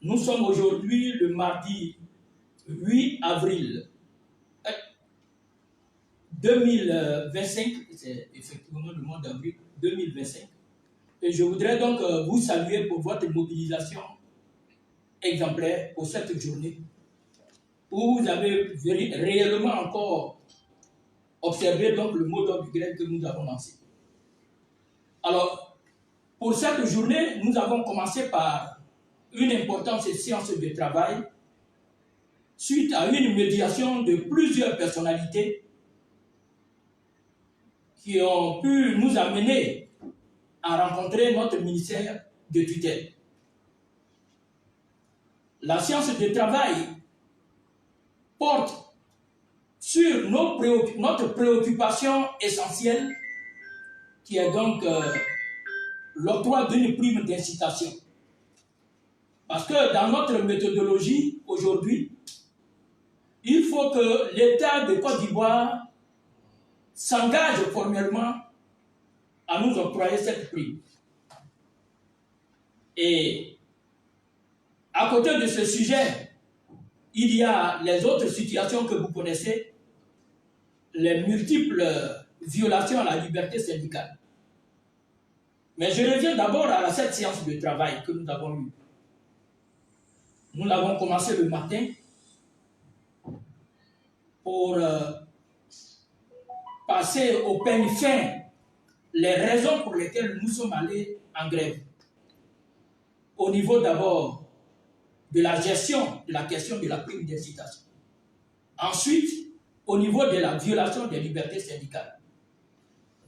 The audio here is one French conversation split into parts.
Nous sommes aujourd'hui le mardi 8 avril 2025, c'est effectivement le mois d'avril 2025. Et je voudrais donc vous saluer pour votre mobilisation exemplaire pour cette journée, où vous avez réellement encore observé donc le mot d'ordre grec que nous avons lancé. Alors, pour cette journée, nous avons commencé par une importante séance de travail suite à une médiation de plusieurs personnalités qui ont pu nous amener à rencontrer notre ministère de tutelle. La séance de travail porte sur notre préoccupation essentielle qui est donc l'octroi d'une prime d'incitation. Parce que dans notre méthodologie aujourd'hui, il faut que l'État de Côte d'Ivoire s'engage formellement à nous octroyer cette prime. Et à côté de ce sujet, il y a les autres situations que vous connaissez, les multiples violations à la liberté syndicale. Mais je reviens d'abord à cette séance de travail que nous avons eue. Nous l'avons commencé le matin pour passer au peigne fin les raisons pour lesquelles nous sommes allés en grève. Au niveau d'abord de la gestion de la question de la prime d'incitation. Ensuite, au niveau de la violation des libertés syndicales.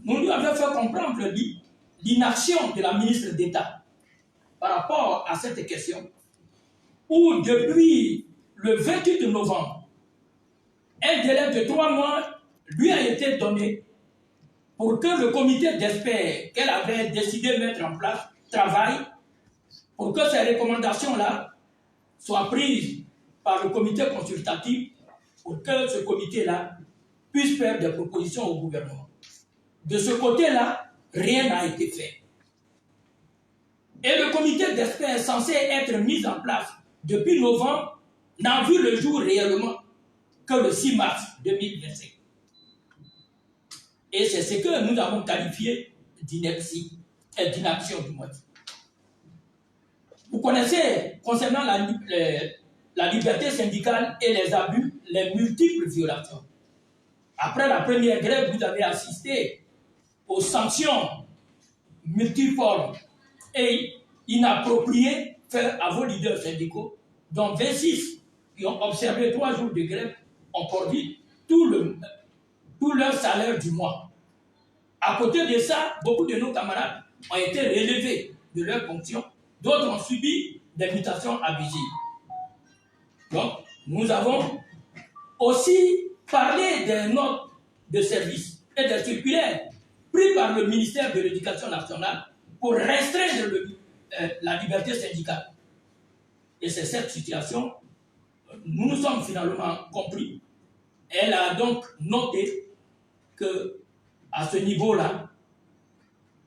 Nous lui avons fait comprendre l'inaction de la ministre d'État par rapport à cette question, où depuis le 28 novembre, un délai de 3 mois lui a été donné pour que le comité d'experts qu'elle avait décidé de mettre en place travaille, pour que ces recommandations-là soient prises par le comité consultatif, pour que ce comité-là puisse faire des propositions au gouvernement. De ce côté-là, rien n'a été fait. Et le comité d'experts censé être mis en place depuis novembre n'a vu le jour réellement que le 6 mars 2025. Et c'est ce que nous avons qualifié d'ineptie et d'inaction du moins. Vous connaissez, concernant la liberté syndicale et les abus, les multiples violations. Après la première grève, vous avez assisté aux sanctions multiformes et inappropriées faites à vos leaders syndicaux, dont 26 qui ont observé 3 jours de grève ont perdu tout leur salaire du mois. À côté de ça, beaucoup de nos camarades ont été relevés de leurs fonctions, d'autres ont subi des mutations abusives. Donc, nous avons aussi parlé des notes de service et des circulaires prises par le ministère de l'Éducation nationale pour restreindre la liberté syndicale. Et c'est cette situation, nous nous sommes finalement compris. Elle a donc noté que à ce niveau-là,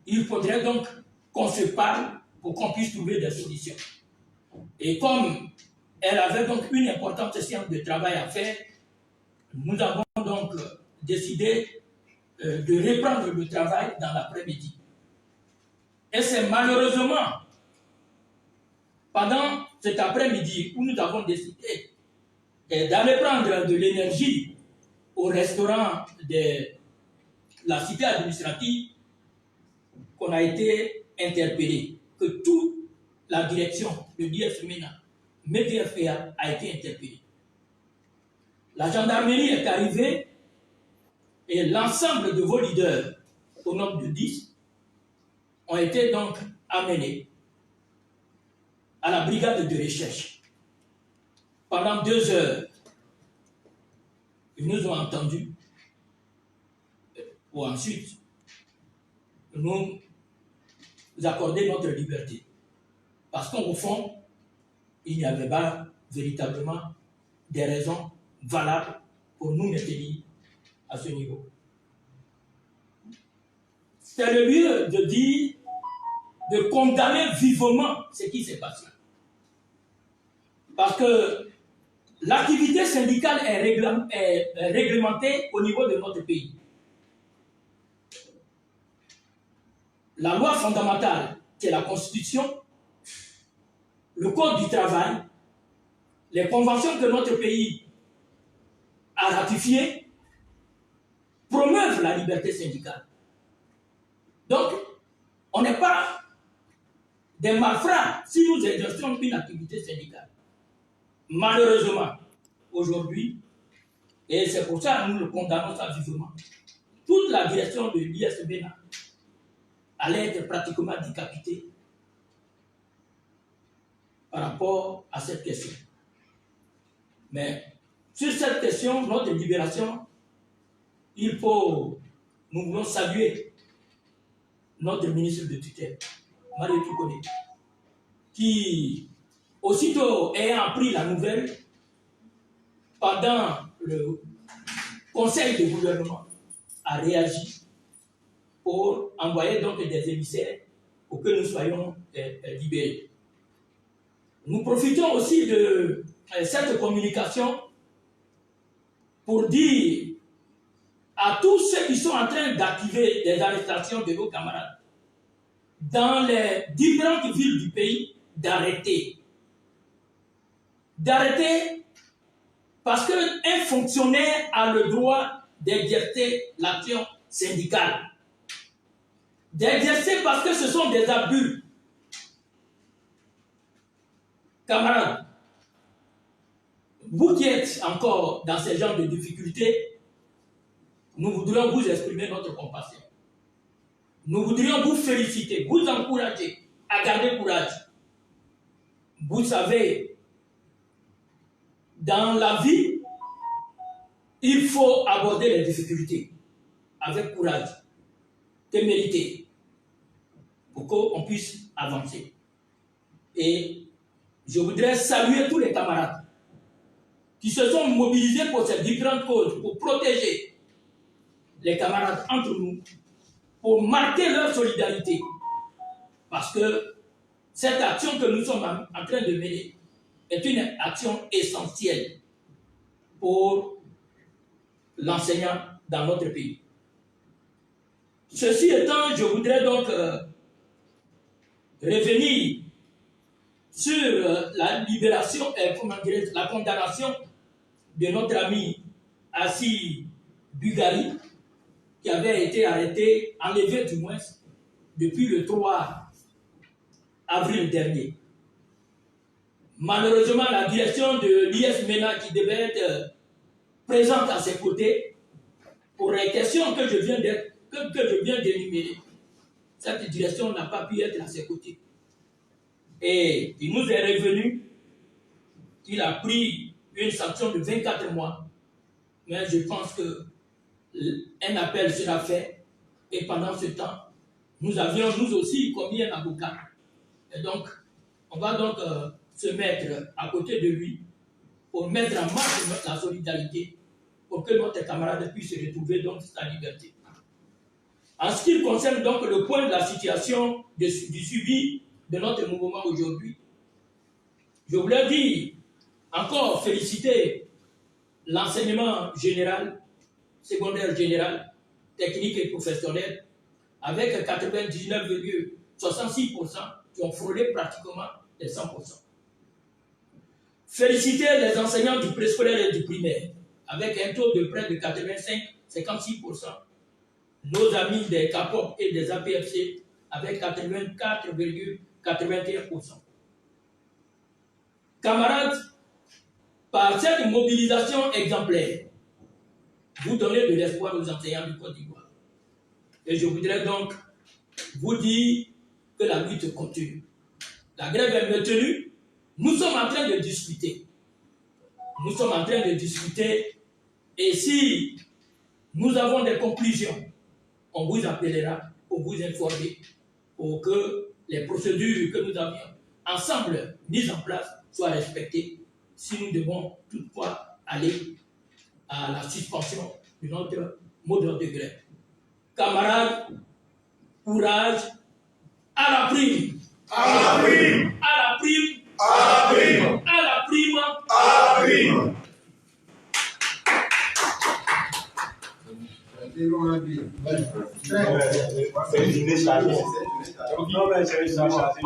il faudrait donc qu'on se parle pour qu'on puisse trouver des solutions. Et comme elle avait donc une importante séance de travail à faire, nous avons donc décidé de reprendre le travail dans l'après-midi. Et c'est malheureusement pendant cet après-midi où nous avons décidé d'aller prendre de l'énergie au restaurant de la cité administrative qu'on a été interpellé, que toute la direction, le DSMENA, MEDFA a été interpellée. La gendarmerie est arrivée et l'ensemble de vos leaders, au nombre de 10, ont été donc amenés à la brigade de recherche. Pendant 2 heures, ils nous ont entendus. Ou ensuite, nous accorder notre liberté. Parce qu'au fond, il n'y avait pas véritablement des raisons valables pour nous maintenir à ce niveau. C'est le lieu de dire, de condamner vivement ce qui s'est passé. Parce que l'activité syndicale est réglementée au niveau de notre pays. La loi fondamentale, qui est la Constitution, le Code du travail, les conventions que notre pays a ratifiées, promeuvent la liberté syndicale. Donc, on n'est pas des malfrats si nous exerçons une activité syndicale. Malheureusement, aujourd'hui, et c'est pour ça que nous le condamnons ça vivement, toute la direction de l'ISBNA allait être pratiquement décapitée par rapport à cette question. Mais sur cette question, notre libération, nous voulons saluer notre ministre de tutelle, Marie Toukoné, qui, aussitôt ayant appris la nouvelle, pendant le conseil de gouvernement, a réagi pour envoyer donc des émissaires pour que nous soyons libérés. Nous profitons aussi de cette communication pour dire à tous ceux qui sont en train d'activer des arrestations de nos camarades dans les différentes villes du pays d'arrêter. D'arrêter parce qu'un fonctionnaire a le droit d'exercer l'action syndicale. D'exercer parce que ce sont des abus. Camarades, vous qui êtes encore dans ce genre de difficultés, nous voudrions vous exprimer notre compassion. Nous voudrions vous féliciter, vous encourager à garder courage. Vous savez, dans la vie, il faut aborder les difficultés avec courage, témérité, pour qu'on puisse avancer. Et je voudrais saluer tous les camarades qui se sont mobilisés pour ces différentes causes, pour protéger les camarades entre nous, pour marquer leur solidarité. Parce que cette action que nous sommes en train de mener est une action essentielle pour l'enseignant dans notre pays. Ceci étant, je voudrais donc revenir sur la libération et la condamnation de notre ami Assi Bugari, qui avait été arrêté, enlevé du moins, depuis le 3 avril dernier. Malheureusement, la direction de l'ISMENA, qui devait être présente à ses côtés, pour les questions que je viens d'énumérer, cette direction n'a pas pu être à ses côtés. Et il nous est revenu qu'il a pris une sanction de 24 mois. Mais je pense qu'un appel sera fait. Et pendant ce temps, nous avions nous aussi commis un avocat. Et donc, on va donc se mettre à côté de lui pour mettre en marche la solidarité pour que notre camarade puisse retrouver donc sa liberté. En ce qui concerne donc le point de la situation du suivi de notre mouvement aujourd'hui, je voulais dire, encore féliciter l'enseignement général, secondaire général, technique et professionnel, avec 99,66% qui ont frôlé pratiquement les 100%. Féliciter les enseignants du préscolaire et du primaire, avec un taux de près de 85-56%. Nos amis des CAPOP et des APFC, avec 84,81%. Camarades, par cette mobilisation exemplaire, vous donnez de l'espoir aux enseignants du Côte d'Ivoire. Et je voudrais donc vous dire que la lutte continue. La grève est maintenue. Nous sommes en train de discuter. Nous sommes en train de discuter. Et si nous avons des conclusions, on vous appellera pour vous informer, pour que les procédures que nous avions ensemble mises en place soient respectées, si nous devons toutefois aller à la suspension de notre mode de grève. Camarades, courage, à la prime, à la prime, à la prime, à la prime, à la prime, C'est une journée chargée. Non, mais c'est une journée chargée.